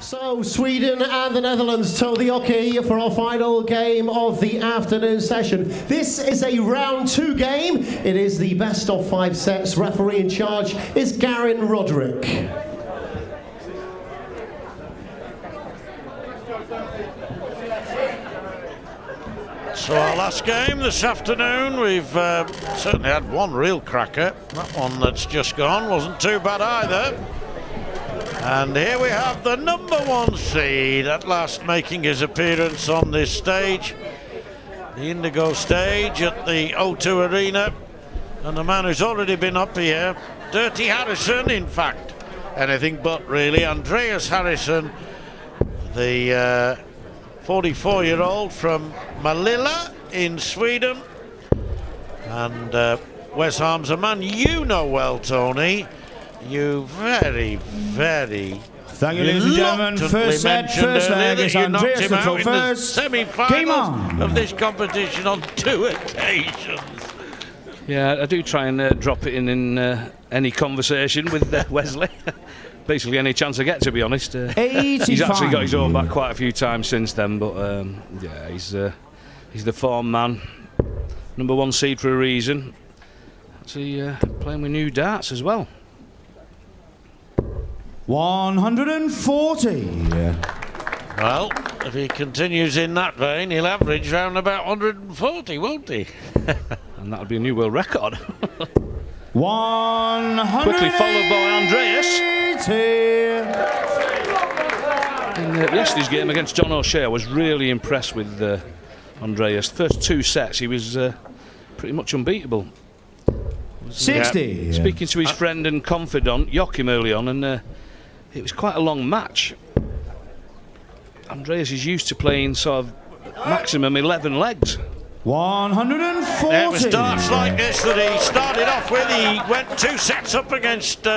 So Sweden and the Netherlands toe the hockey for our final game of the afternoon session. This is a round 2 game. It is the best of 5 sets. Referee in charge is Garin Roderick. So our last game this afternoon, we've certainly had one real cracker. That one that's just gone wasn't too bad either. And here we have the #1 seed at last making his appearance on this stage, the Indigo stage at the O2 Arena. And the man who's already been up here, Dirty Harrysson, in fact, anything but really. Andreas Harrysson, the 44-year-old from Malilla in Sweden. And Wes Harms, a man you know well, Tony. You very thank you, ladies and gentlemen. First set, first leg is Andreas the first. Semi-finals of this competition on 2 occasions. Yeah, I do try and drop it in any conversation with Wesley. Basically any chance I get, to be honest. He's actually got his own back quite a few times since then, but yeah, he's the form man. #1 seed for a reason. Actually playing with new darts as well. 140. Well, if he continues in that vein, he'll average around about 140, won't he? And that'll be a new world record. 100. Quickly followed by Andreas. In yesterday's game against John O'Shea, I was really impressed with Andreas. First 2 sets, he was pretty much unbeatable. 60. Speaking to his friend and confidant Joachim early on, and it was quite a long match. Andreas is used to playing sort of maximum 11 legs. 140. It was darts like this that he started off with. He went 2 sets up against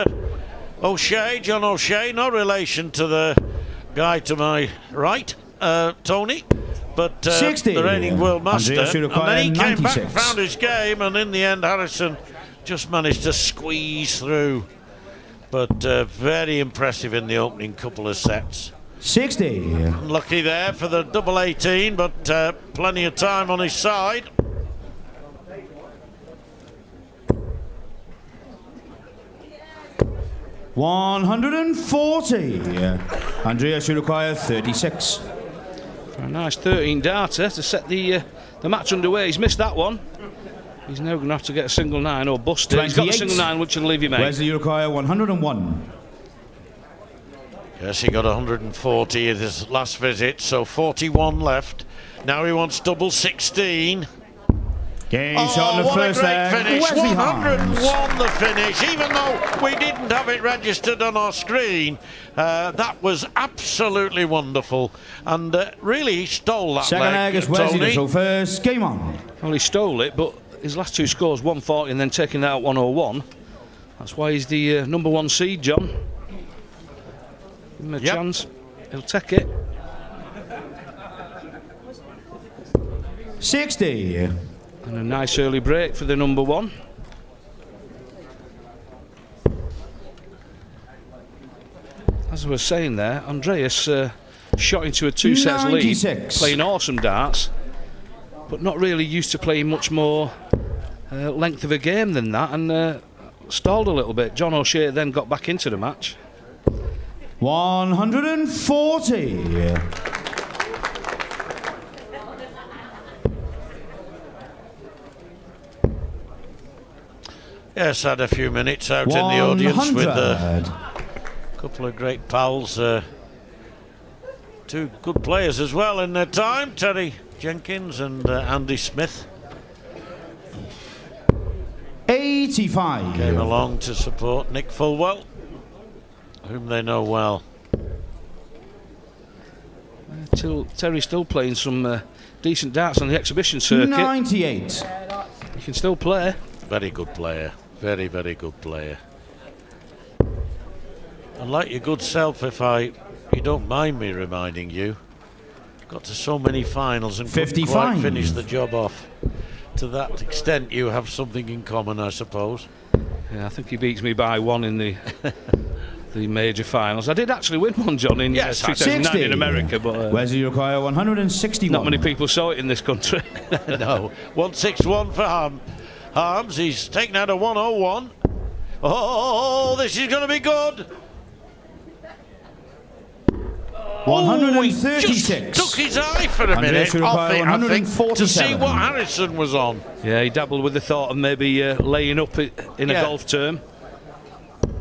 O'Shea, John O'Shea, no relation to the guy to my right, Tony, but 60. the reigning world master. And then he came 96. back and found his game, and in the end Harrysson just managed to squeeze through. But very impressive in the opening couple of sets. 60. Lucky there for the double 18, but plenty of time on his side. $140. Andreas should require 36. For a nice 13 darter to set the match underway. He's missed that one. He's now going to have to get a single 9 or bust it. He's got a single 9, which will leave him 8. Wesley, you require 101. Yes, he got 140 at his last visit, so 41 left. Now he wants double 16. Game shot in the what first a great leg. finish. Wesley 101 the finish, even though we didn't have it registered on our screen. That was absolutely wonderful, and really he stole that second leg is Wesley the first. Game on. Well, he stole it, but his last 2 scores, 140 and then taking out 101. That's why he's the #1 seed, John. Give him a chance. He'll take it. 60. And a nice early break for the #1. As I was saying there, Andreas shot into a 2 sets lead, playing awesome darts, but not really used to playing much more length of a game than that, and stalled a little bit. John O'Shea then got back into the match. 140. Yes, had a few minutes out in the audience with a couple of great pals. 2 good players as well in their time, Terry Jenkins and Andy Smith. 85. Came along to support Nick Fulwell, whom they know well. Terry's still playing some decent darts on the exhibition circuit. 98. He can still play. Very good player, very good player. And like your good self, if you don't mind me reminding you, got to so many finals and couldn't quite finish the job off. To that extent, you have something in common, I suppose. Yeah, I think he beats me by 1 in the the major finals. I did actually win one, John, in 2009 in America, but Wesley, you require 161. Not many people saw it in this country. No, 161 for Harms. He's taken out a 101. Oh, this is going to be good. 136. Took his eye for a minute off it, I think, to see what Harrysson was on. Yeah, he dabbled with the thought of maybe laying up in a golf term.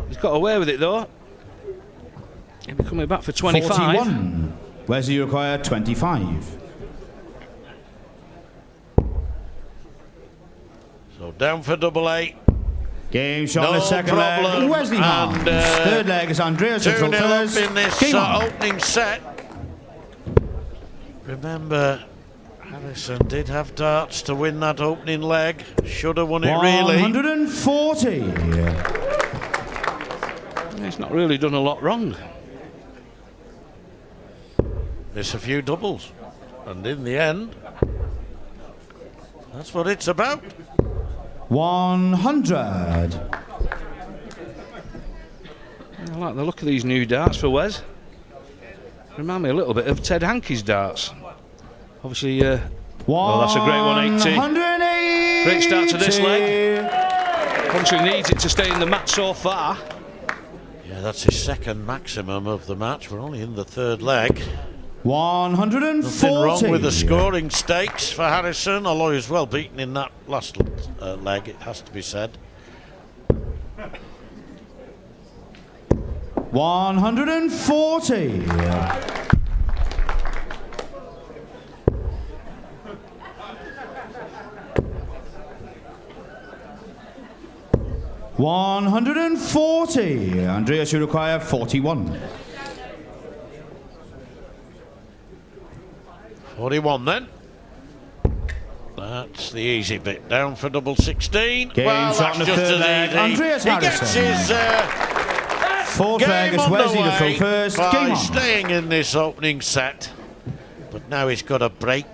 He's got away with it though. He'll be coming back for 25. 41. Where's you require 25. So down for double A. Game shot on the second leg. Wesley Harms. Third leg is Andreas. 2-0 up in this opening set. Remember, Harrysson did have darts to win that opening leg. Should have won it really. 140. He's not really done a lot wrong. Miss a few doubles. And in the end, that's what it's about. 100. I like the look of these new darts for Wes. Remind me a little bit of Ted Hankey's darts. Obviously, well, that's a great 180. Great start to this leg. Country needs it to stay in the match so far. Yeah, that's his second maximum of the match. We're only in the third leg. 140. Nothing wrong with the scoring stakes for Harrysson, although he was well beaten in that last leg, it has to be said. 140. 140. Andreas, you require 41. 41 then. That's the easy bit. Down for double 16. Game well, shot that's in the just third as leg. easy. Andreas he Harrysson. gets his fourth leg game is Wesley to throw first. by Game on. staying in this opening set. But now he's got to break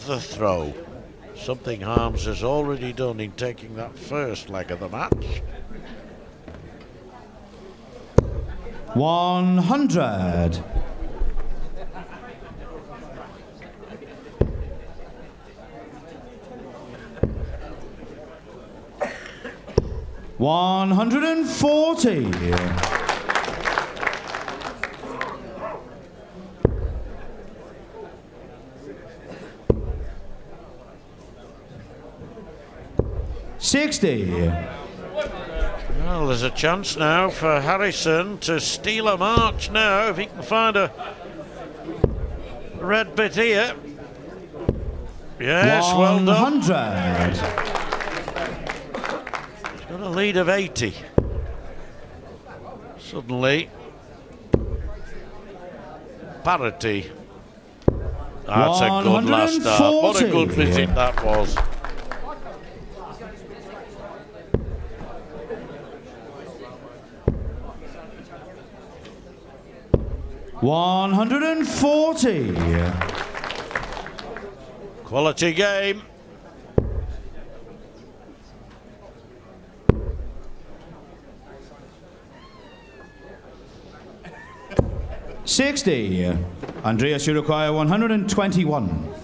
the throw. Something Harms has already done in taking that first leg of the match. 100. 140. 60. Well, there's a chance now for Harrysson to steal a march now if he can find a red bit here. Yes, well done. 100. He's got a lead of 80. Suddenly, parity. That's a good last start. What a good visit that was. 140. Quality game. $60. Andreas, you require 121.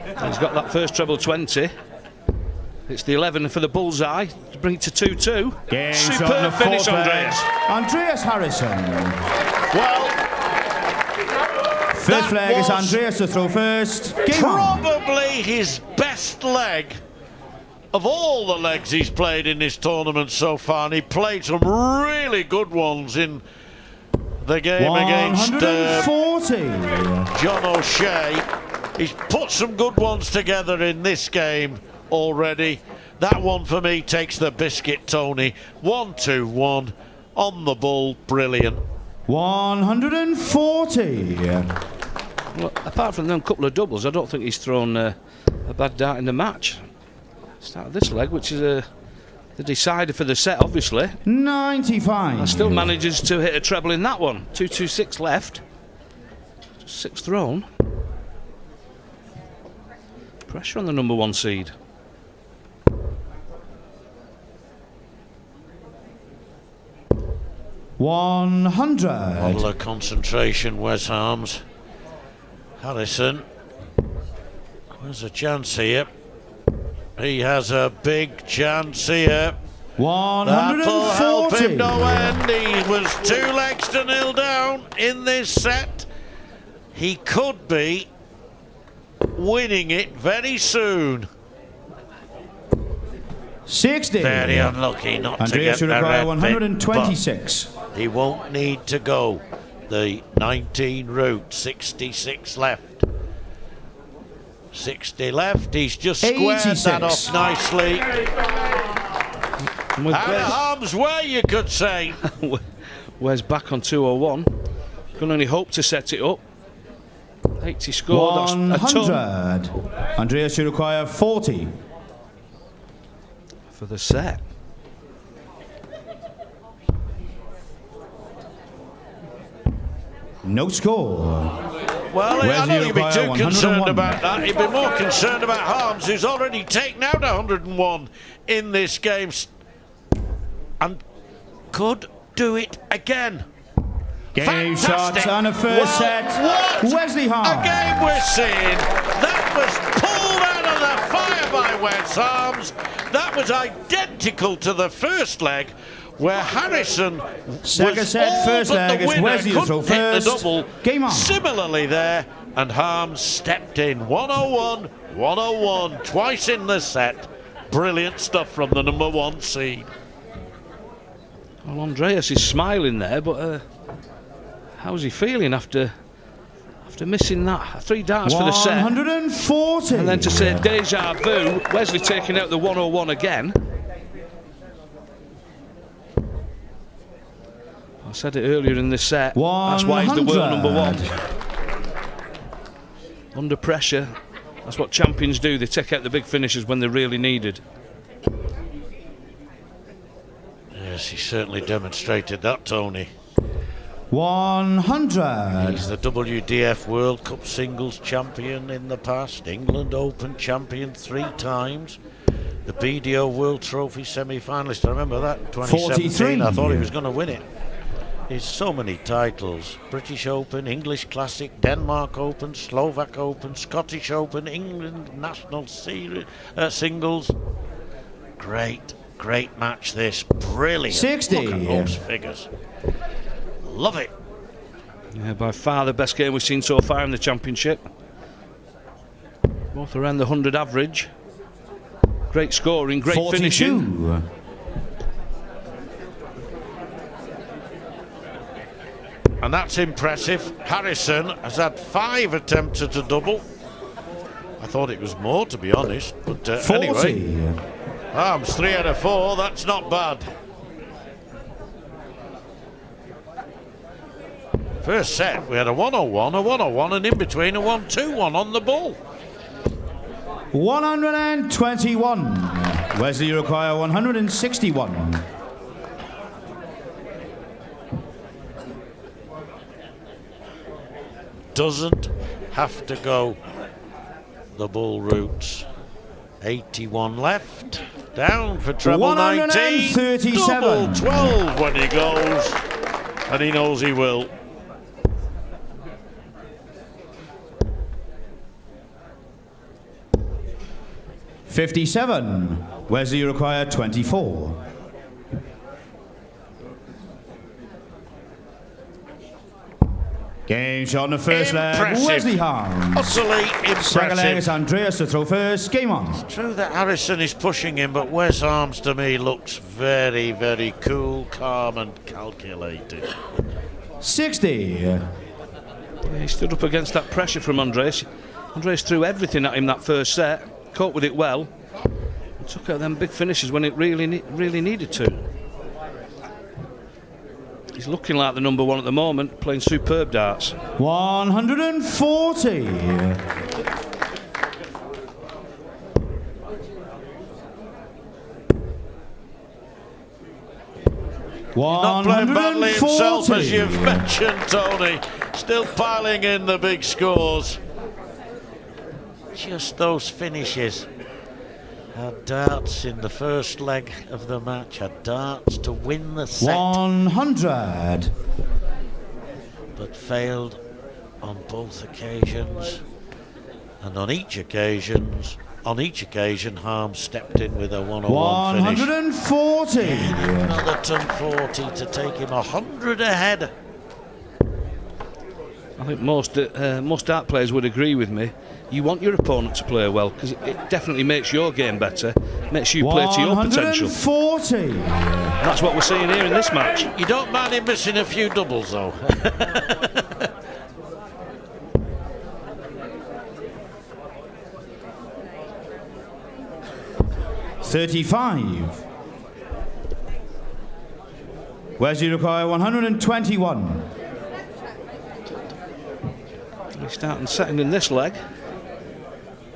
He's got that first treble 20. It's the 11 for the bullseye to bring it to 2-2. Game Superb finish, Andreas. Andreas Harrysson. Well, fifth leg is Andreas to throw first. Game probably his best leg of all the legs he's played in this tournament so far, and he played some really good ones in the game against John O'Shea. He's put some good ones together in this game already. That one for me takes the biscuit, Tony. 1-2-1 on the bull. Brilliant. 140. Well, apart from them couple of doubles, I don't think he's thrown a bad dart in the match. Start of this leg, which is the decider for the set, obviously. 95. And still manages to hit a treble in that one. 2-2-6 left. Sixth thrown. Pressure on the number 1 seed. 100. Model of concentration, Wes Harms. Harrysson. There's a chance here. He has a big chance here. 140. That'll help him no end. He was 2 legs to 0 down in this set. He could be winning it very soon. 60. Very unlucky not Andreas to get should require the 126. He won't need to go the 19 route. 66 left. 60 left. He's just squared 86. that off nicely. Out of harm's way, you could say. Wes back on 201. Can only hope to set it up. 80 score. 100. That's a ton. Andreas should require 40. For the set. No score. Well, I don't think he'd be too 101. concerned about that. He'd be more concerned about Harms, who's already taken out 101 in this game and could do it again. Game Fantastic. shots on the first set. What Wesley Harms. a game we're seeing. That was pulled out of the fire by Wes Harms. That was identical to the first leg, where Harrysson Second was set, all first but leg the is winner, Wesley to throw couldn't hit the first. double. Game on. Similarly there, and Harms stepped in. 101, 101, twice in the set. Brilliant stuff from the number 1 seed. Well, Andreas is smiling there, but how's he feeling after missing that 3 darts for the set? 140. And then to say deja vu, Wesley taking out the 101 again. I said it earlier in this set. That's why he's the world number 1. Under pressure, that's what champions do. They take out the big finishes when they're really needed. Yes, he certainly demonstrated that, Tony. 100. He's the WDF World Cup singles champion in the past, England Open champion 3 times, the BDO World Trophy semi-finalist. I remember that, 2017. 43. I thought he was going to win it. He's so many titles: British Open, English Classic, Denmark Open, Slovak Open, Scottish Open, England National Singles. Great match this. Brilliant. 60. Look at those figures. Love it. Yeah, by far the best game we've seen so far in the championship. Both around the 100 average. Great scoring, great 42. finishing. And that's impressive. Harrysson has had 5 attempts at a double. I thought it was more, to be honest. But 40. anyway, Harms 3 out of 4. That's not bad. First set, we had a 101, a 101, and in between a 1-2-1 on the ball. 121. Wesley require 161. Doesn't have to go the bull routes. 81 left. Down for treble 19. 137. Double 12 when he goes. And he knows he will. $57. Wesley required 24. Game shot on the first leg. Wesley Harms. Utterly Second leg is impressive. Andreas to throw first. Game on. True that Harrysson is pushing him, but Wes Harms to me looks very, very cool, calm and calculated. 60. Yeah, he stood up against that pressure from Andreas. Andreas threw everything at him that first set, coped with it well, and took out them big finishes when it really needed to. He's looking like the number 1 at the moment, playing superb darts. 140. Not playing badly himself, 140. as you've mentioned, Tony. Still piling in the big scores. Just those finishes. Had darts in the first leg of the match, had darts to win the set. 100. But failed on both occasions. And on each occasion, Harms stepped in with a 101 finish. 140. Another ton 40 to take him 100 ahead. I think most dart players would agree with me. You want your opponent to play well because it definitely makes your game better, makes you play to your potential. 140. That's what we're seeing here in this match. You don't mind him missing a few doubles though. $35. Wesley require 121. He's starting second in this leg.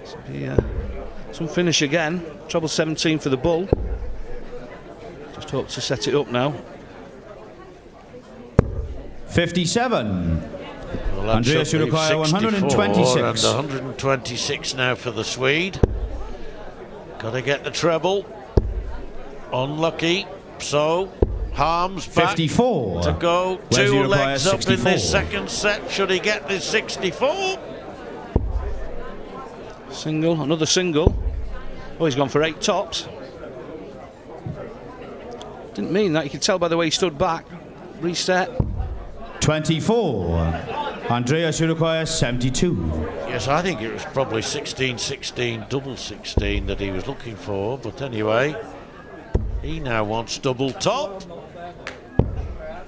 This will be some finish again. Treble 17 for the bull. Just hope to set it up now. 57. Well, Andreas should require 126. And 126 now for the Swede. Got to get the treble. Unlucky. So Harms back 54 to go. Wesley Two legs up 64. in this second set. Should he get this 64? Single, another single. Oh, he's gone for 8 tops. Didn't mean that. You could tell by the way he stood back. Reset. 24. Andreas should require 72. Yes, I think it was probably 16-16, double 16 that he was looking for. But anyway, he now wants double top.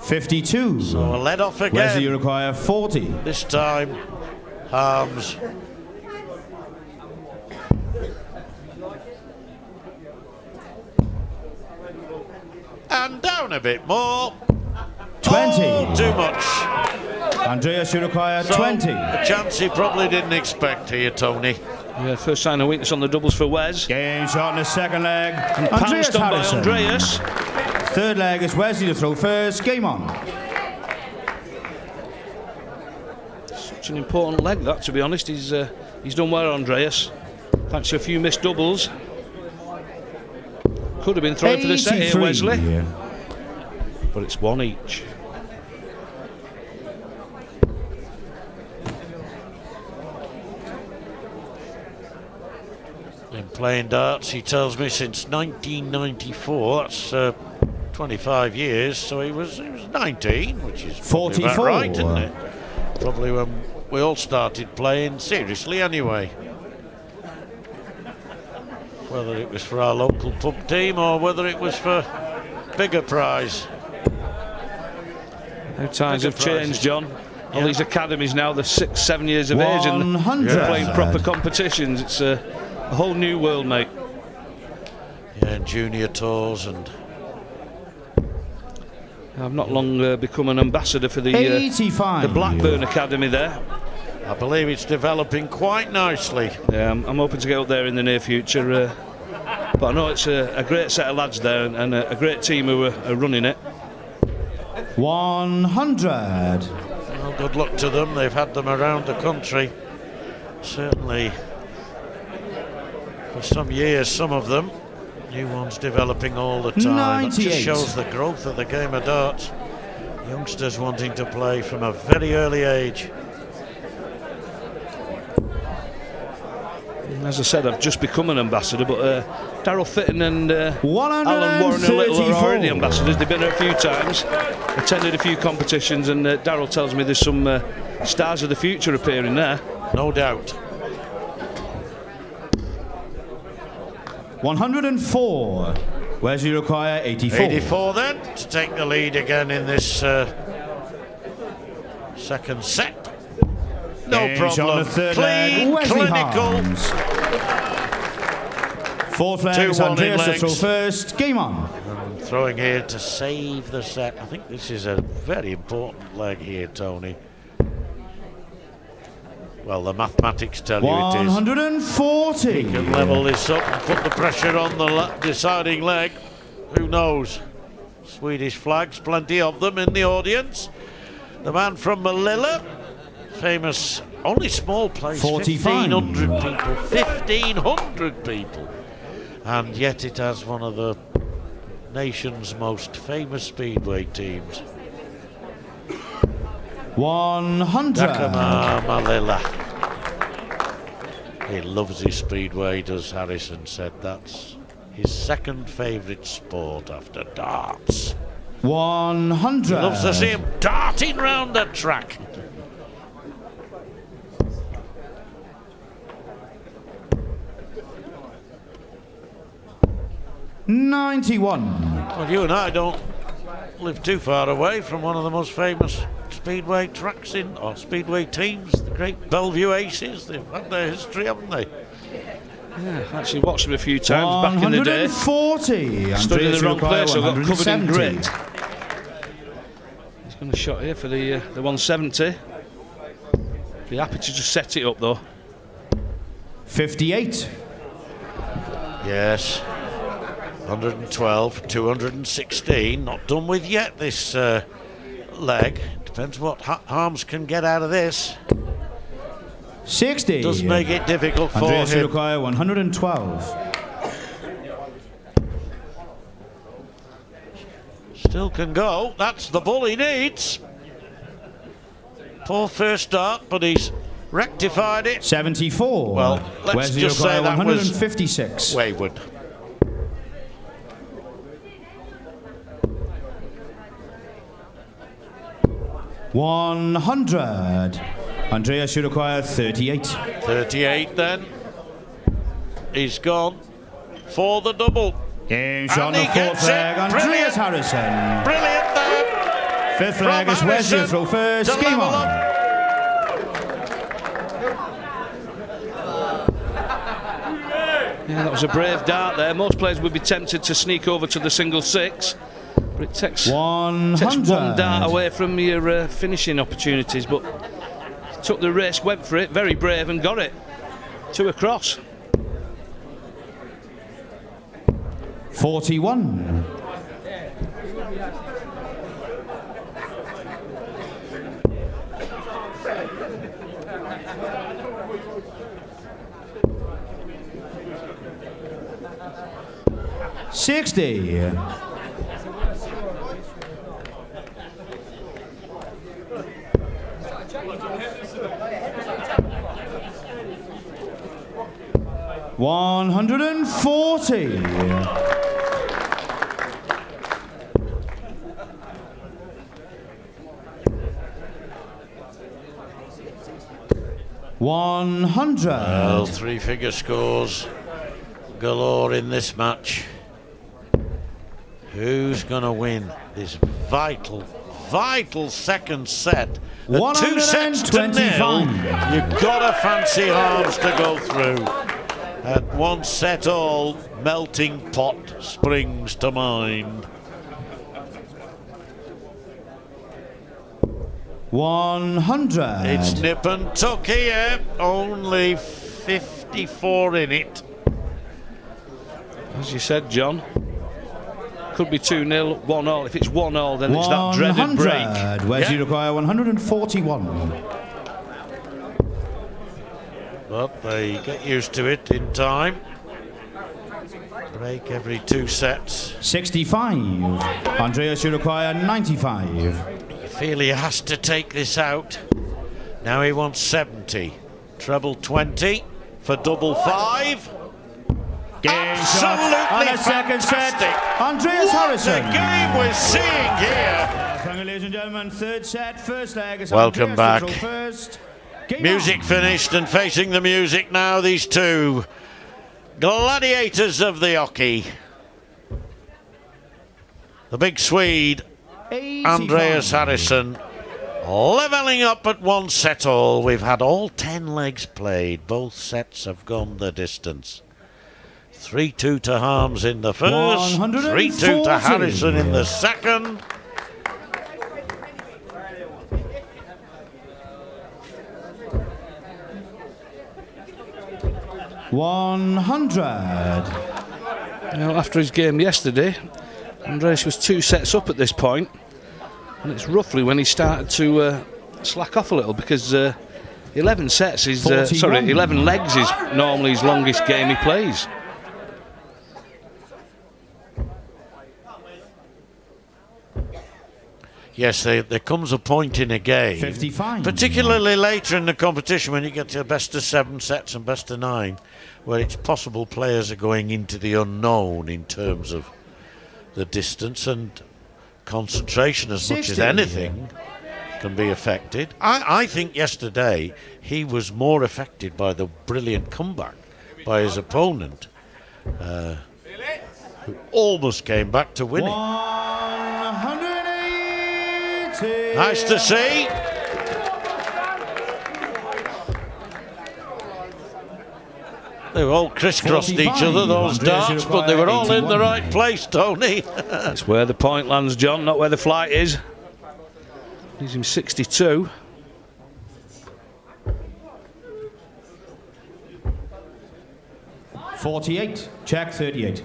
52. So a let off again. Wesley require 40. This time, Harms. And down a bit more. 20. Oh, too much. Andreas should require So, 20. a chance he probably didn't expect here, Tony. Yeah, first sign of weakness on the doubles for Wes. Game shot in the second leg. Andreas Pounced on by Harrysson. Andreas. Third leg is Wesley to throw first. Game on. Such an important leg, that, to be honest. He's done well, Andreas. Thanks to a few missed doubles. Could have been thrown for the set here, 83. Wesley. But it's one each. Been playing darts, he tells me, since 1994. That's 25 years. So he was 19, which is probably 44. about right, isn't it? Probably when we all started playing seriously, anyway. Whether it was for our local pub team or whether it was for bigger prize. How times Bigger have changed, prizes. John. All Yeah. these academies now, they're 6-7 years of age and 100. they're playing proper competitions. It's a whole new world, mate. Yeah, and junior tours and I've not long become an ambassador for the 85. Blackburn Academy there. I believe it's developing quite nicely. Yeah, I'm hoping to get up there in the near future. But I know it's a great set of lads there and a great team who are running it. 100. Well, good luck to them. They've had them around the country. Certainly for some years, some of them. New ones developing all the time. It 98. just shows the growth of the game of darts. Youngsters wanting to play from a very early age. As I said, I've just become an ambassador, but Darryl Fitton and Alan Warren and Little are already ambassadors. They've been here a few times, attended a few competitions, and Darryl tells me there's some stars of the future appearing there. No doubt. 104. Wesley require 84. 84 then, to take the lead again in this second set. No Game shot on problem. the third Clean, leg, Wesley clinical. Harms. Fourth leg is 2-1 in Andreas to throw legs. first. Game on. And throwing here to save the set. I think this is a very important leg here, Tony. Well, the mathematics tell you it is. 140. He can level this up and put the pressure on the deciding leg. Who knows? Swedish flags, plenty of them in the audience. The man from Manila, famous, only small place, 45. 1,500 people. 1,500 people. and yet it has one of the nation's most famous speedway teams. 100. Dakama Malila. He loves his speedway, does Harrysson said. That's his second favourite sport after darts. 100. He loves to see him darting round the track. $91. Well, you and I don't live too far away from one of the most famous speedway tracks or speedway teams, the great Bellevue Aces. They've had their history, haven't they? Yeah, actually watched them a few times back in the day. 140. Stood in the wrong place, so got covered in grit. He's going to shot here for the 170. Be happy to just set it up though. 58. Yes. 112, 216. Not done with yet, this leg. Depends what Harms can get out of this. 60. Does make it difficult for Andreas him. require 112. Still can go. That's the bull he needs. Poor first start, but he's rectified it. 74. Well, let's just say that 156. was wayward. $100. Andreas should require 38. 38 then. He's gone for the double. In shot the fourth flag, Andreas Harrysson. Brilliant there. Fifth flag is Wesley throw first. Game on. Yeah, that was a brave dart there. Most players would be tempted to sneak over to the single six, but it takes 100. one dart away from your finishing opportunities. But he took the risk, went for it, very brave, and got it. 2 across. 41. $60. $140. $100. Well, 3-figure scores galore in this match. Who's going to win this vital second set? At 2 sets to 0, you've got to fancy Harms to go through. At 1 set all, melting pot springs to mind. 100. It's nip and tuck here, only 54 in it. As you said, John, could be 2-0, 1-1. If it's 1-1, then it's that dreaded break. Where's you require 141. But they get used to it in time. Break every 2 sets. 65. Andreas should require 95. You feel he has to take this out. Now he wants 70. Treble 20 for double 5. Absolutely on a second set. Andreas Harrysson. What a game we're seeing here. Ladies and gentlemen, third set, first leg. Is Welcome Andreas back. First. Music finished, and facing the music now, these two gladiators of the hockey. The big Swede, 85. Andreas Harrysson, levelling up at 1 set all. We've had all 10 legs played. Both sets have gone the distance. 3-2 to Harms in the first, 3-2 to Harrysson in the second. $100. Now, after his game yesterday, Andreas was 2 sets up at this point, and it's roughly when he started to slack off a little, because 11 sets is 11 legs is normally his longest game he plays. yes, there comes a point in a game, 55. particularly later in the competition when you get to best of 7 sets and best of 9, where it's possible players are going into the unknown in terms of the distance, and concentration as 60. Much as anything can be affected. I think yesterday he was more affected by the brilliant comeback by his opponent, who almost came back to winning. 180. Nice to see. They were all crisscrossed each other, those darts, but they were all 81. In the right place, Tony. That's where the point lands, John, not where the flight is. He's in 62. .48, check 38.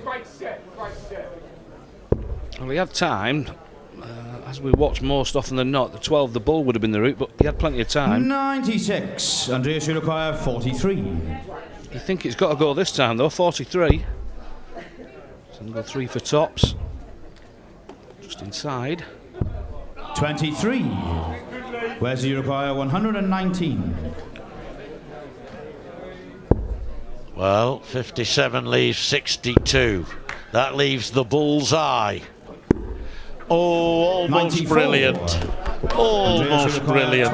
Well, he had time. As we watch most often than not, the 12, the bull would have been the route, but he had plenty of time. 96, Andreas should require 43. You think it's got to go this time, though, 43. Single 3 for tops. Just inside. 23. Where's the require 119? Well, 57 leaves 62. That leaves the bull's eye. Oh, almost 94. Brilliant. Almost brilliant.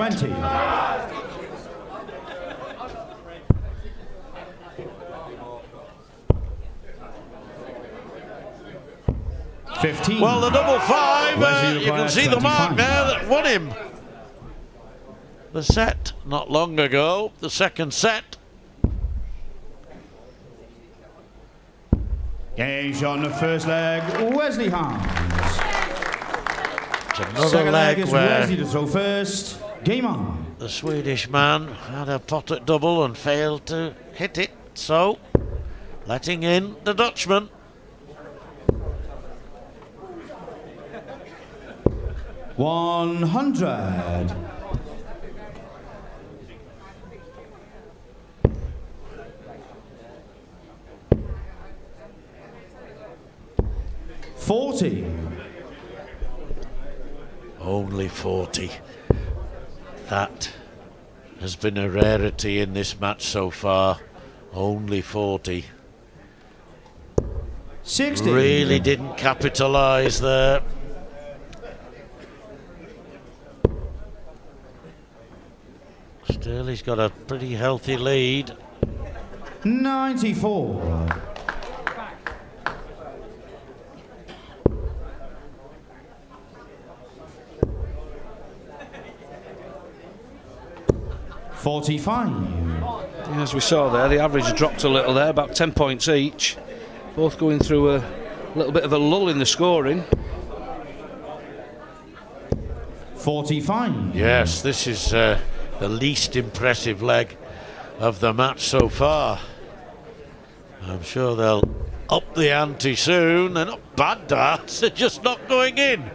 20. Well, the double 5, you can see 25. The mark there that won him the set not long ago, the second set. Gage on the first leg, Wesley Harms. It's another second leg is where Wesley to throw first. Game on. The Swedish man had a pot at double and failed to hit it, so letting in the Dutchman. 100. $40. Only 40. That has been a rarity in this match so far. Only 40. 60. Really didn't capitalise there. Still, he's got a pretty healthy lead. 94. $45. As we saw there, the average dropped a little there, about 10 points each. Both going through a little bit of a lull in the scoring. 45. Yes, this is the least impressive leg of the match so far. I'm sure they'll up the ante soon. They're not bad darts, they're just not going in.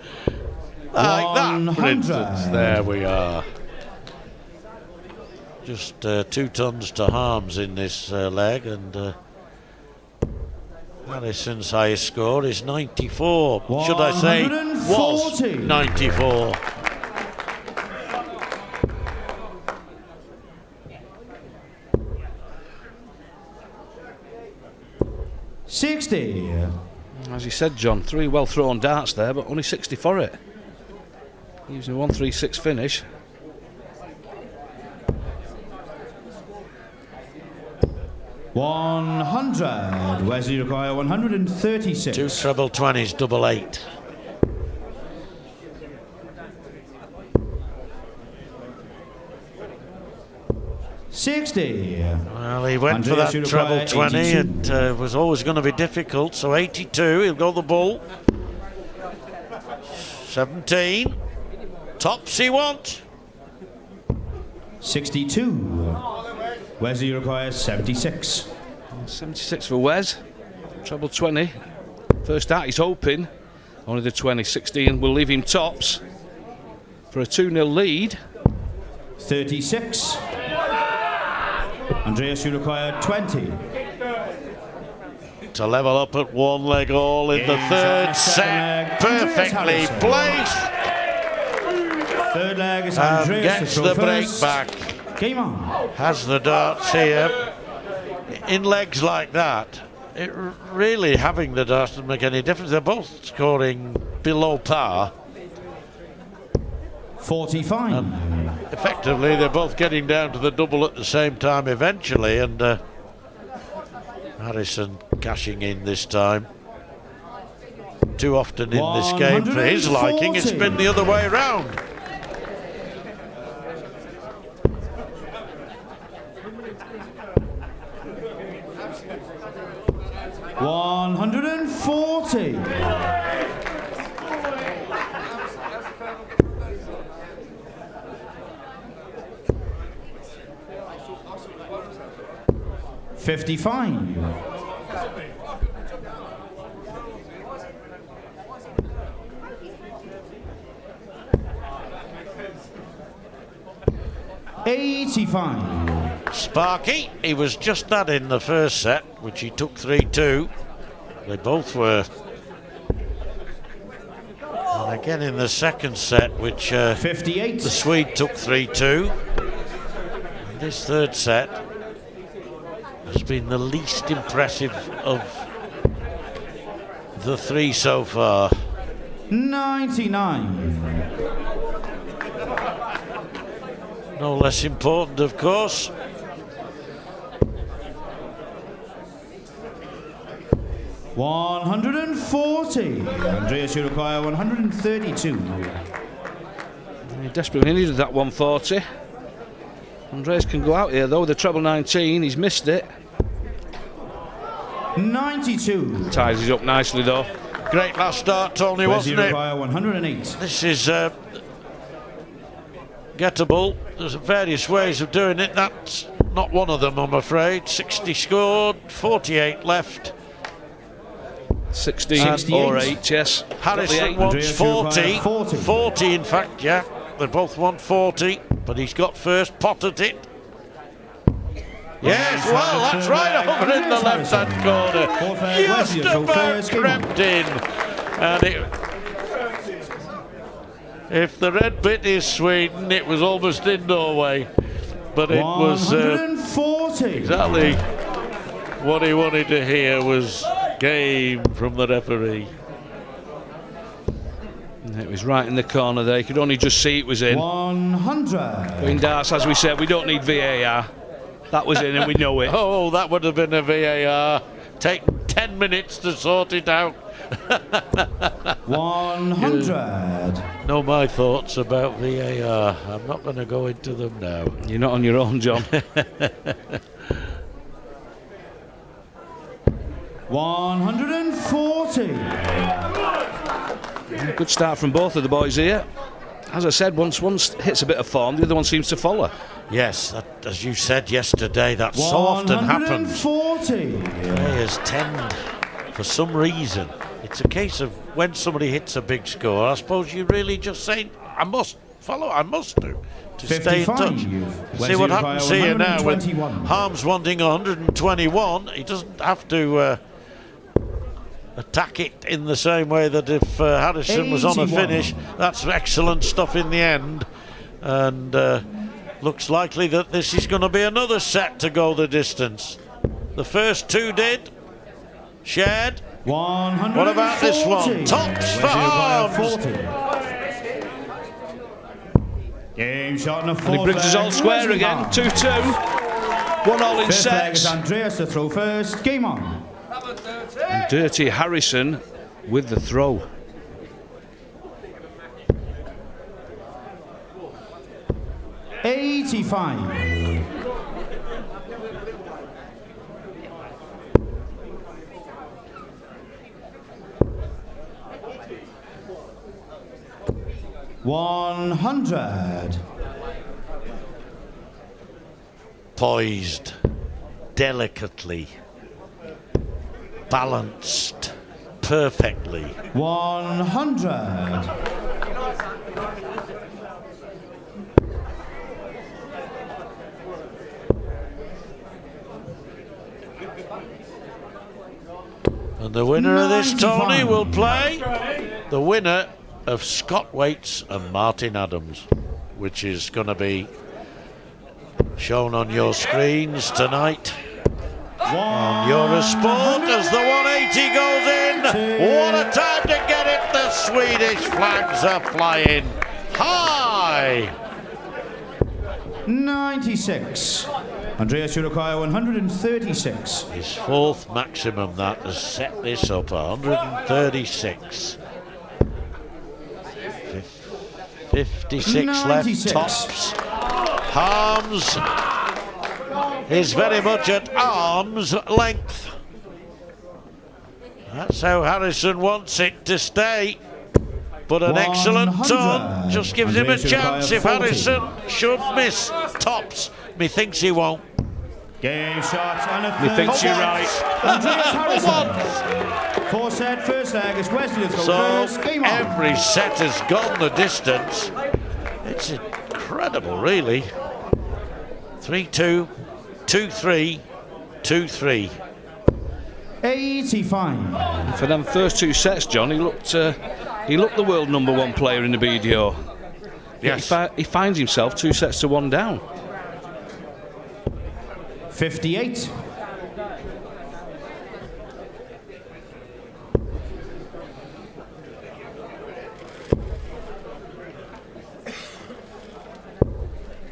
Like that, for instance. There we are. Just 2 tons to Harms in this leg, and Harrisson's highest score is 94. Should I say was 94. $60. As you said, John, 3 well thrown darts there, but only 60 for it. Using a 136 finish. $100. Wesley require 136. 2 treble 20s, double 8. $60. Well, he went for that treble 20. 82. It was always going to be difficult, so 82. He'll go the bull. 17. Tops he wants. 62. Wesley requires 76. 76 for Wes. Treble 20. First dart he's hoping. Only the 20. 16 will leave him tops for a 2-0 lead. 36. Andreas, you require 20. To level up at 1 leg all in the third set. Perfectly placed. Third leg is and Andreas gets to the throw break first. back. Game on. Has the darts here. In legs like that, it really having the darts doesn't make any difference. They're both scoring below par. 45. Effectively, they're both getting down to the double at the same time eventually, and Harrysson cashing in this time. Too often in this game, for his liking, it's been the other way around. $140. $55. $85. Sparky, he was just that in the first set, which he took 3-2. They both were. And again in the second set, which 58. the Swede took 3-2. And this third set has been the least impressive of the three so far. 99. No less important, of course. $140. Andreas, you require 132. He desperately needed that 140. Andreas can go out here though with the treble 19. He's missed it. 92. Ties it up nicely though. Great last start, Tony, wasn't you it? require 108. This is gettable. There's various ways of doing it. That's not one of them, I'm afraid. 60 scored, 48 left. 16 or 8, yes. Harrysson wants 40. 40, in fact, yeah. They both want 40, but he's got first pot at it. Yes, well, that's right over in the left-hand corner. Just about crept in. And if the red bit is Sweden, it was almost in Norway. But it was exactly what he wanted to hear was game from the referee. It was right in the corner there. You could only just see it was in. 100. In darts, as we said, we don't need VAR. That was in and we know it. Oh, that would have been a VAR. Taken 10 minutes to sort it out. 100. Know my thoughts about VAR. I'm not going to go into them now. You're not on your own, John. 140. Good start from both of the boys here. As I said, once one hits a bit of form, the other one seems to follow. Yes, that, as you said yesterday, that so often happens. 140. Players tend, for some reason, it's a case of when somebody hits a big score, I suppose you really just say, I must follow, I must do, to 55. stay in touch. See what happens here now with Harms wanting 121. He doesn't have to attack it in the same way that if Harrysson was on a finish. That's excellent stuff in the end, and looks likely that this is going to be another set to go the distance. The first two did, shared. 140. What about this one? Tops for Harms. Game shot in a And he brings us all square again. 2-2. 1-1 in sets. Andreas to throw first. Game on. And Dirty Harrysson with the throw. $85. $100. Poised, delicately, balanced, perfectly. 100. And the winner of this, Tony, will play the winner of Scott Waits and Martin Adams. which is going to be shown on your screens tonight on Eurosport as the 180 goes in. What a time to get it. The Swedish flags are flying high. 96. Andreas Uruguay 136. His fourth maximum that has set this up, 136. 56 96. left tops. Harms is very much at arm's length. That's how Harrysson wants it to stay. But an excellent turn just gives him a chance if Harrysson should miss tops. Methinks he won't. Game shots and a Methinks you're right. Andreas Harrysson. 4 set first leg is Wesley to So first. Game on. every set has gone the distance. It's incredible, really. 3-2, 2-3, 2-3. 85. For them first 2 sets, John, he looked the world #1 player in the BDO. Yes. He finds himself 2 sets to 1 down. 58.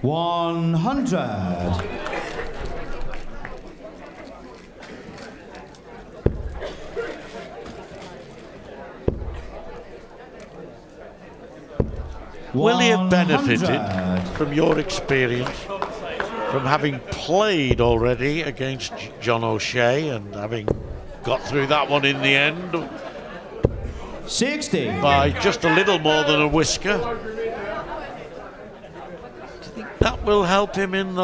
$100. Will he have benefited from your experience, from having played already against John O'Shea and having got through that one in the end 60. by just a little more than a whisker? Do you think that will help him in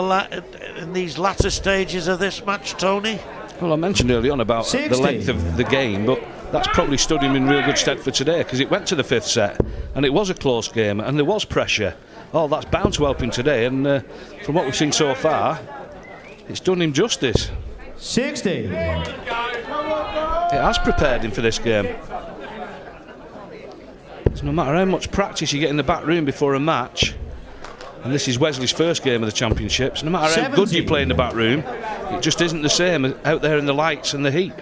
these latter stages of this match, Tony? Well, I mentioned early on about 60. the length of the game, but that's probably stood him in real good stead for today, because it went to the 5th set and it was a close game and there was pressure. Oh, that's bound to help him today, and from what we've seen so far, it's done him justice. 60. It has prepared him for this game. So no matter how much practice you get in the back room before a match, and this is Wesley's first game of the championships, no matter how good you play in the back room, it just isn't the same as out there in the lights and the heat.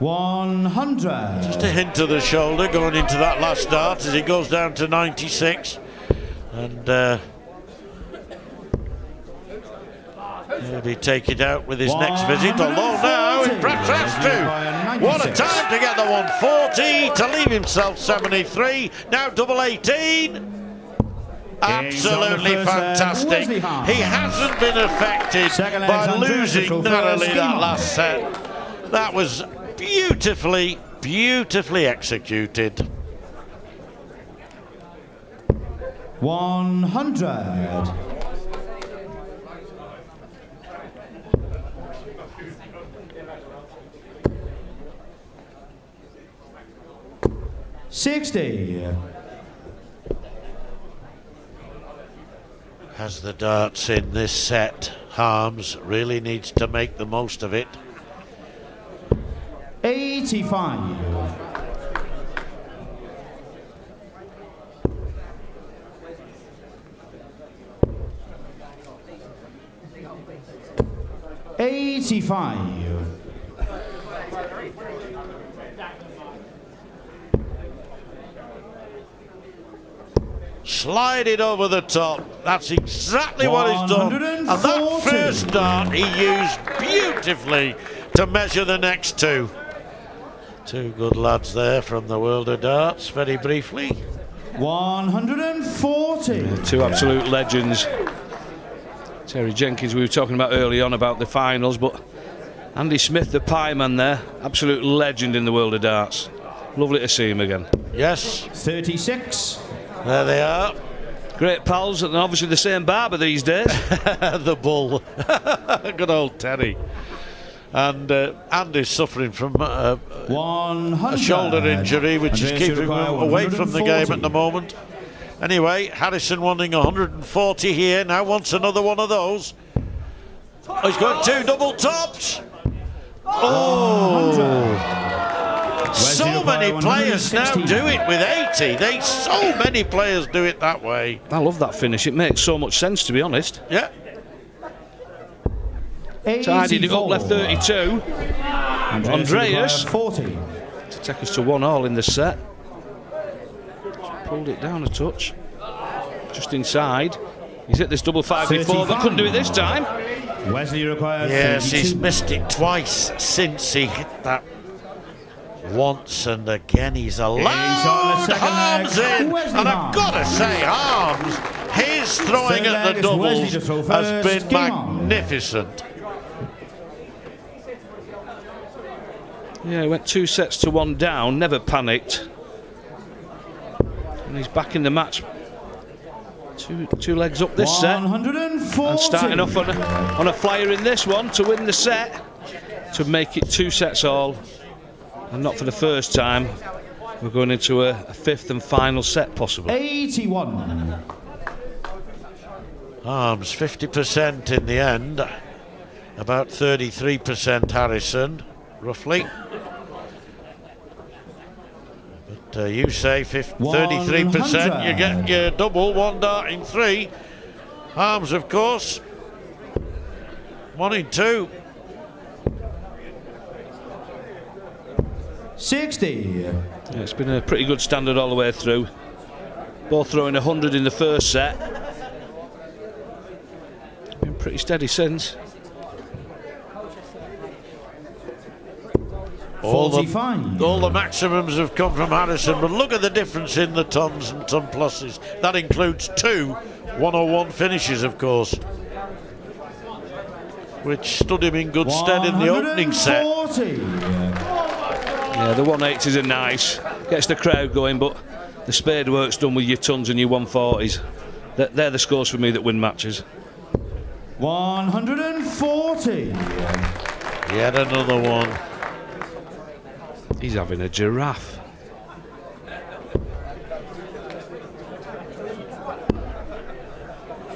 $100. Just a hint of the shoulder going into that last start as he goes down to 96. And maybe take it out with his next visit. Although now it perhaps has to. What a time to get the 140 to leave himself 73. Now double 18. Absolutely fantastic. He hasn't been affected by losing narrowly that last set. That was beautifully, beautifully executed. 100. $60. Has the darts in this set. Harms really needs to make the most of it. 85. $85. Slide it over the top. That's exactly what he's done. And that first dart he used beautifully to measure the next 2. 2 good lads there from the world of darts, very briefly. 140. 2 absolute legends. Terry Jenkins, we were talking about early on about the finals, but Andy Smith, the pie man there, absolute legend in the world of darts. Lovely to see him again. Yes. 36. There they are. Great pals, and obviously the same barber these days. The bull. Good old Terry. And Andy's suffering from a shoulder injury, which is keeping him away from the game at the moment. Anyway, Harrysson wanting 140 here, now wants another one of those. Oh, he's got 2 double tops. Oh! So many players now do it with 80. So many players do it that way. I love that finish. It makes so much sense, to be honest. Yeah. Tidied it up, left 32. Andreas 40. to take us to 1-1 in the set. Just pulled it down a touch. Just inside. He's hit this double 5 before, but couldn't do it this time. Wesley requires. Yes, 32. he's missed it twice since he hit that once, and again he's allowed Harms in. And I've got to say, Harms, his throwing at the doubles has been magnificent. Yeah, he went 2 sets to 1 down, never panicked. And he's back in the match. Two legs up this set. And starting off on a flyer in this one to win the set. To make it 2 sets all. And not for the first time. We're going into a 5th and final set possible. 81. Harms 50% in the end. About 33% Harrysson, roughly. But you say 33%, you get your double, 1 dart in 3. Harms, of course, 1 in 2. 60. Yeah, it's been a pretty good standard all the way through. Both throwing 100 in the first set. Been pretty steady since. All the maximums have come from Harrysson, but look at the difference in the tons and ton pluses. That includes 2 101 finishes, of course, which stood him in good stead in the opening set. Yeah, the 180s are nice, gets the crowd going, but the spade work's done with your tons and your 140s. They're the scores for me that win matches. 140. Yet another one. He's having a giraffe.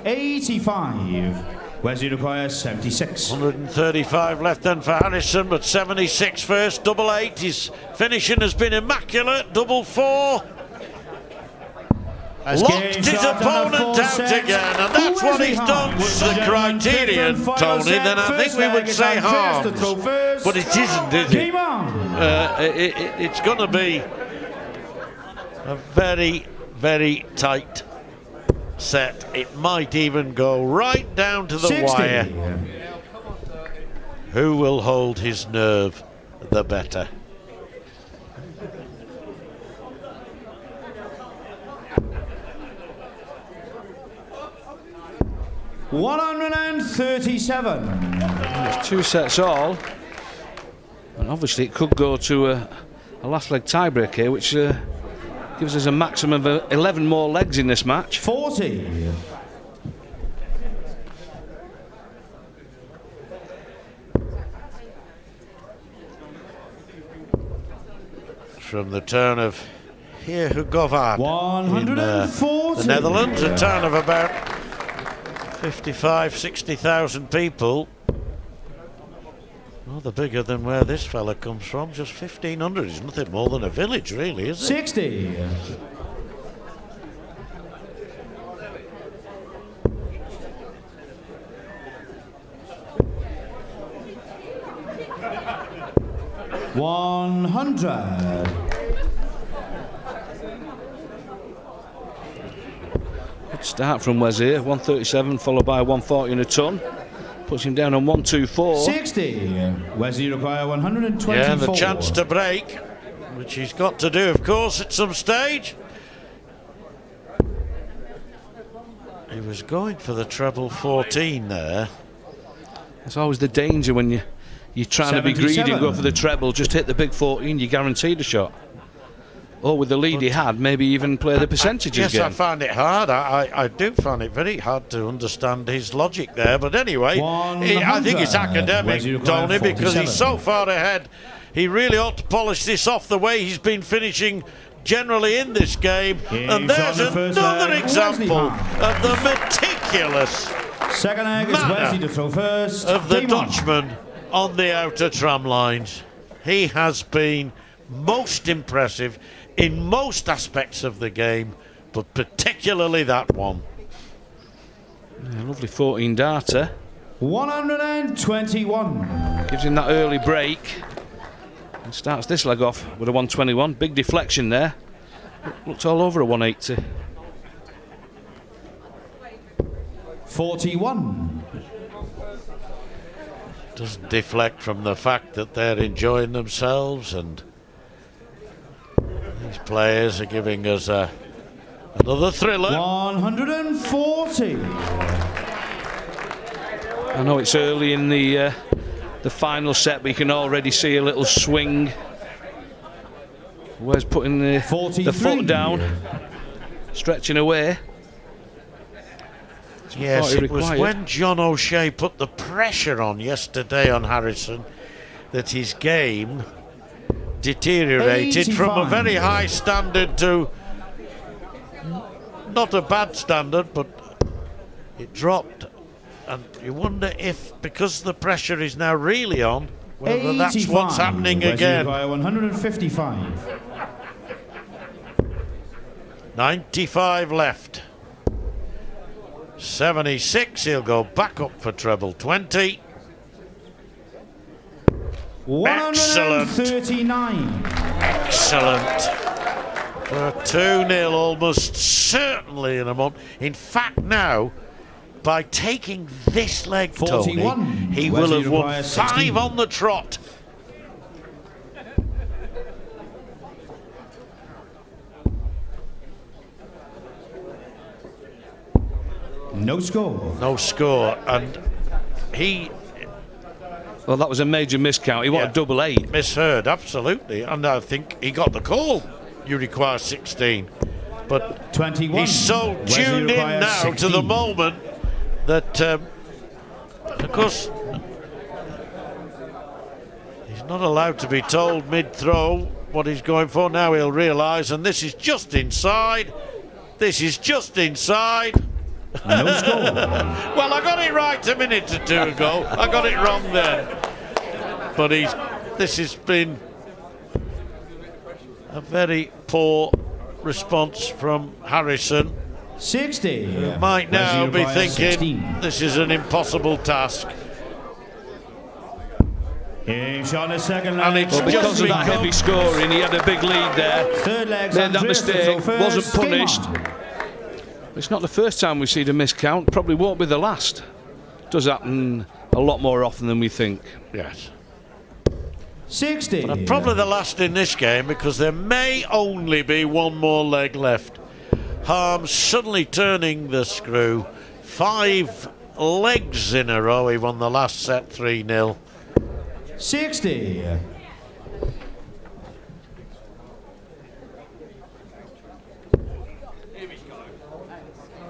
$85. Wesley requires 76. 135 left then for Harrysson, but 76 first. Double 8. His finishing has been immaculate. Double 4. Locked his opponent out again, and that's what he's done with the criterion, Tony. Then I think we would say Harms, but it isn't, is it? It's going to be a very, very tight set. It might even go right down to the 60. wire. Who will hold his nerve the better? $137. It's 2 sets all, and obviously it could go to a last leg tiebreak here, which gives us a maximum of 11 more legs in this match. 40. From the town of Heerhugowaard in the Netherlands, a town of about 55,000-60,000 people. Rather bigger than where this fella comes from. Just 1,500 is nothing more than a village, really, is it? 60. $100. Good start from Wes here. 137 followed by 140 and a ton. Puts him down on 124. 60. Wesley require 124. Yeah, and the chance to break, which he's got to do, of course, at some stage. He was going for the treble 14 there. There's always the danger when you're trying 77. to be greedy and go for the treble. Just hit the big 14, you're guaranteed a shot. Or with the lead he had, maybe even play the percentages yes, game. I find it hard. I do find it very hard to understand his logic there. But anyway, I think it's academic, Tony, because he's so far ahead. He really ought to polish this off the way he's been finishing generally in this game. And there's another example of the meticulous second leg is Wesley to throw first of the Dutchman on the outer tram lines. He has been most impressive in most aspects of the game, but particularly that one. Yeah, lovely 14 darter. 121. Gives him that early break and starts this leg off with a 121. Big deflection there. Looked all over a 180. 41. Doesn't deflect from the fact that they're enjoying themselves, and these players are giving us another thriller. 140. I know it's early in the final set, but you can already see a little swing. Where's putting the foot down, stretching away. Yes, it was when John O'Shea put the pressure on yesterday on Harrysson that his game deteriorated 85. from a very high standard to not a bad standard, but it dropped. And you wonder if, because the pressure is now really on, whether that's what's happening again. 155. 95 left. 76, he'll go back up for treble 20. 139. Excellent. For a 2-0, almost certainly in a month. In fact, now, by taking this leg, 41. Tony, he will have won 5 on the trot. No score. No score, and he... Well, that was a major miscount. He wanted double 8. Misheard, absolutely. And I think he got the call. You require 16. But 21. He's so tuned in now 16. To the moment that, of course, he's not allowed to be told mid-throw what he's going for. Now he'll realise, and this is just inside. This is just inside. No score. Well, I got it right a minute or two ago. I got it wrong there. But this has been a very poor response from Harrysson. 60. Who might now be thinking 16. This is an impossible task. He's on a second leg. And it's because of that heavy scoring, he had a big lead there. Third leg. Made that mistake, wasn't punished. It's not the first time we've seen a miscount, probably won't be the last. It does happen a lot more often than we think. Yes. 60. But probably the last in this game, because there may only be one more leg left. Harms suddenly turning the screw. 5 legs in a row. He won the last set 3-0. 60.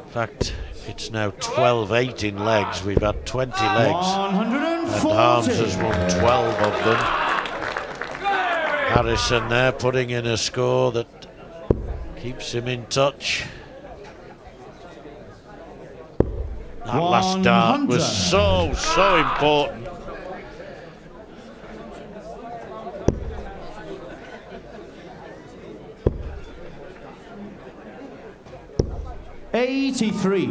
In fact, it's now 12-8 in legs. We've had 20 legs. 140. And Harms has won 12 of them. Harrysson there putting in a score that keeps him in touch. That last dart was so important. $83.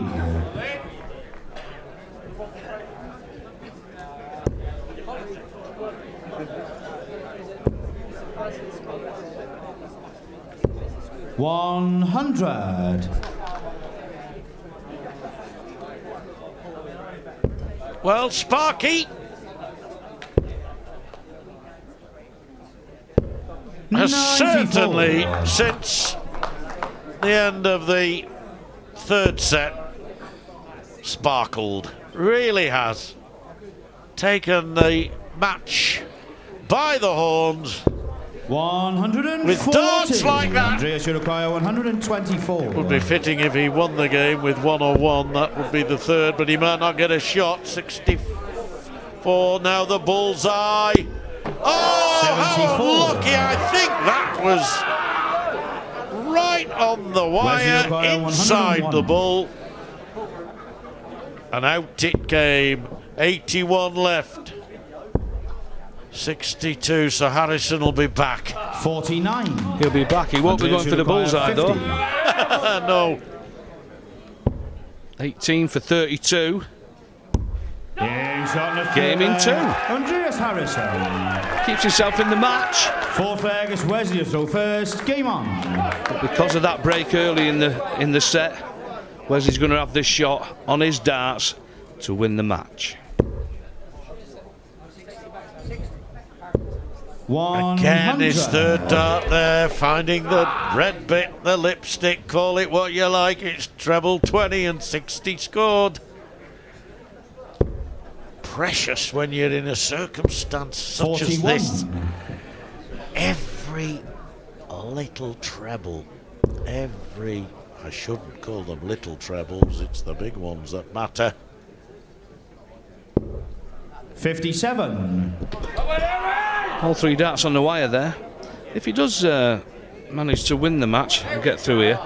$100. Well, Sparky has 94. certainly, since the end of the third set, sparkled. Really has. Taken the match by the horns. 140. With darts like that. Andreas Uruguay 124. It would be fitting if he won the game with 101. That would be the third, but he might not get a shot. 64 now, the bullseye. Oh, 74. how lucky. I think that was right on the wire, inside the bull. And out it came. 81 left. 62, so Harrysson will be back. 49. He'll be back. He won't be going for the bullseye, though. No. 18 for 32. Game in 2. Andreas Harrysson Keeps himself in the match. Fourth leg is Wesley to throw first. Game on. But because of that break early in the set, Wesley's going to have this shot on his darts to win the match. Again, his third dart there, finding the red bit, the lipstick, call it what you like. It's treble 20 and 60 scored. Precious when you're in a circumstance such 41. as this. Every little treble, I shouldn't call them little trebles, it's the big ones that matter. 57. All 3 darts on the wire there. If he does manage to win the match and get through here,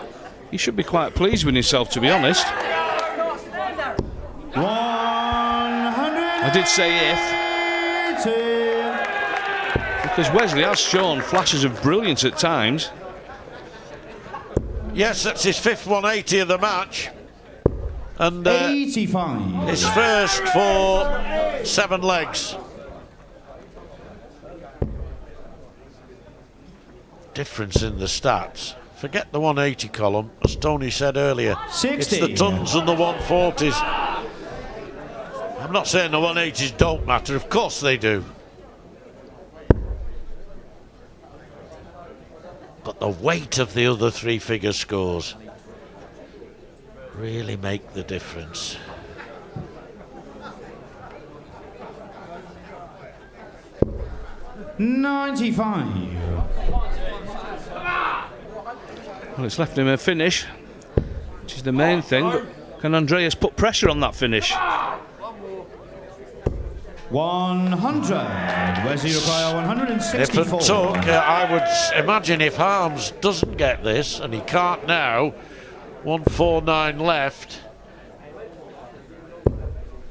he should be quite pleased with himself, to be honest. 100. I did say if, because Wesley has shown flashes of brilliance at times. Yes, that's his 5th 180 of the match. And 85. his first for 7 legs. Difference in the stats. Forget the 180 column, as Tony said earlier. 60. It's the tons and the 140s. I'm not saying the 180s don't matter, of course they do. But the weight of the other 3-figure scores really make the difference. $95. Well, it's left him a finish, which is the main thing. But can Andreas put pressure on that finish? 100. Wesley require 164. If it took, I would imagine if Harms doesn't get this, and he can't now, 149 left.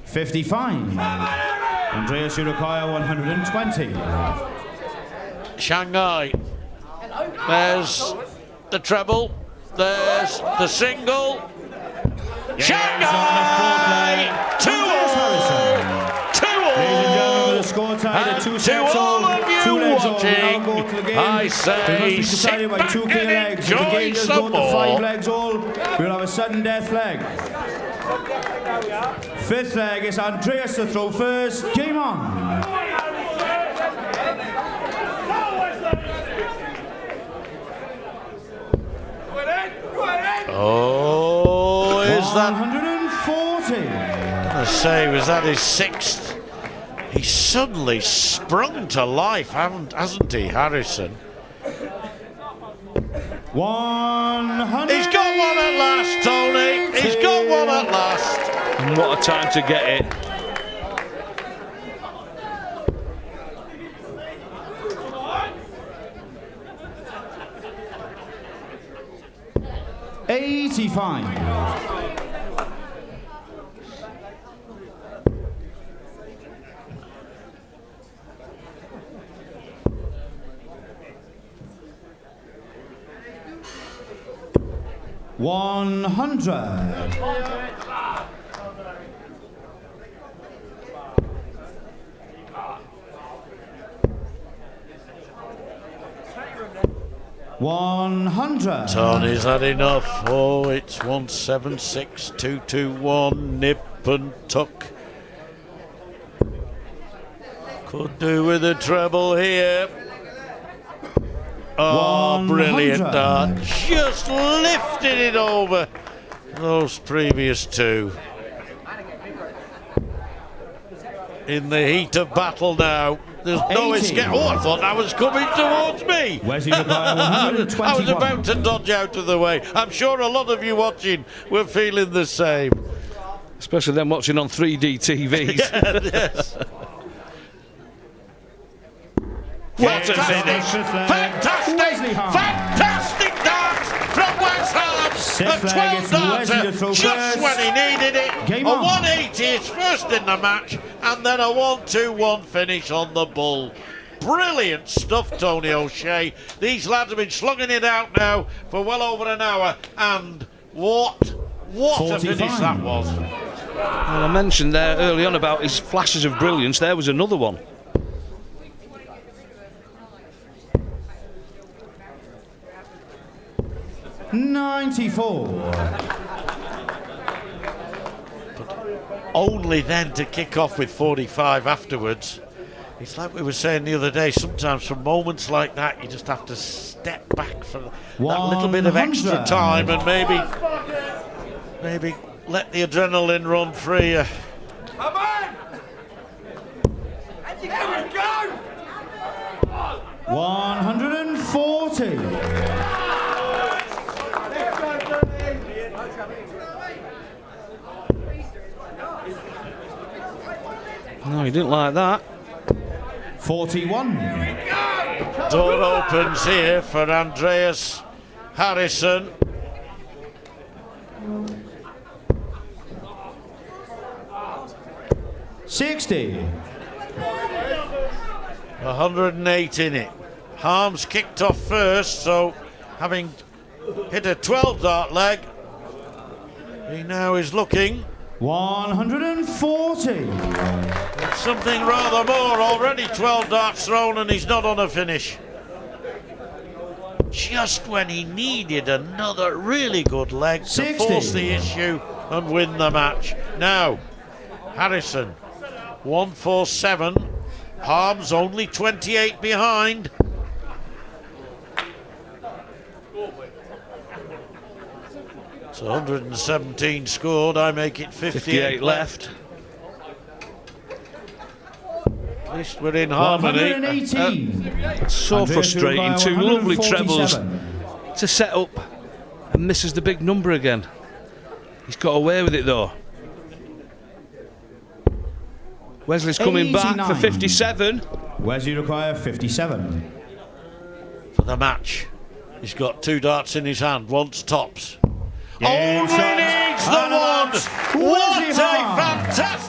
55. Andreas require 120. Shanghai. There's the treble. There's the single. Shanghai! 2-all! 2-all! Score tied at 2 To sets all all. of you 2 legs all. watching, Now go to the game. I say It must be sit decided by back 2 clear and legs. If the enjoy game does some go to 5 more. legs all, we'll have a sudden death leg. 5th leg is Andreas to throw first. Game on. Oh, is that? 140. I say, was that his 6th? He's suddenly sprung to life, hasn't he, Harrysson? 100. He's got one at last, Tony. He's got one at last. And what a time to get it. $85. $100. $100. Tony's had enough. Oh, it's 176, 221, nip and tuck. Could do with a treble here. Oh, 100. brilliant dart. Just lifted it over those previous 2. In the heat of battle now. There's no 80. escape. Oh, I thought that was coming towards me. Wesley require 121. I was about to dodge out of the way. I'm sure a lot of you watching were feeling the same. Especially them watching on 3D TVs. Yes. What a finish! Fantastic! Fantastic darts from West Ham! A 12-darter just when he needed it. Game a on. 180 is first in the match, and then a 1-2-1 finish on the bull. Brilliant stuff, Tony O'Shea. These lads have been slugging it out now for well over an hour, and what a finish that was. And I mentioned there early on about his flashes of brilliance. There was another one. Only then to kick off with 45 afterwards. It's like we were saying the other day, sometimes for moments like that you just have to step back for that little bit of extra time and maybe let the adrenaline run free. Come on! There we go! 140. No, he didn't like that. 41. Door opens here for Andreas Harrysson. $60. 108 in it. Harms kicked off first, so having hit a 12-dart leg, he now is looking 140. something rather more. Already 12 darts thrown and he's not on a finish. Just when he needed another really good leg to 60. force the issue and win the match. Now, Harrysson, 147. Harms only 28 behind. So 117 scored. I make it 58 left. At least we're in harmony. 118. So frustrating. Two lovely trebles 147. to set up and misses the big number again. He's got away with it though. Wesley's coming back for 57. Wesley require 57. For the match. He's got 2 darts in his hand, wants tops. Yeah, Only needs the one! What a fantastic